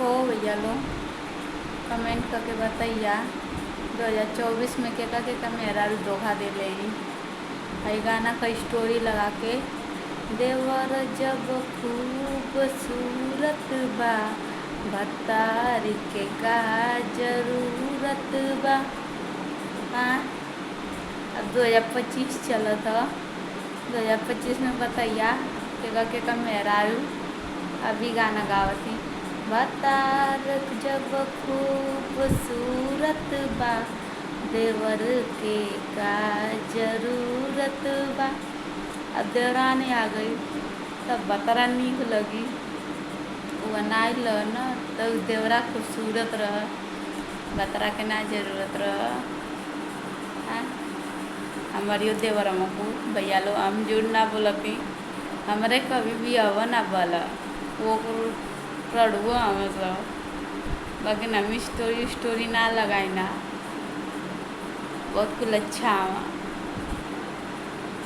हो भैया लोग, कमेंट करके बताइया 2024 में के मेरा धोखा दे ले हई गाना का स्टोरी लगा के। देवर जब खूबसूरत बा भतारी के का जरूरत बा। हाँ, अब 2025 चलत ह, 2025 में बताइया के मेहरारू अभी गाना गावती। भतार जब खूबसूरत बा देवर के का जरूरत बा। अब देवरानी आ गई तब बतरा नीक लगी, वो नाइल न तो देवरा खूबसूरत रह, बतरा के ना जरूरत रह। हमारी देवर हमको भैया लो हम जुड़ ना बोलती, हमरे कभी भी अब ना बोला वो रड़ुओ हम सब, बाकी हम स्टोरी ना लगाई ना बहुत कुछ अच्छा।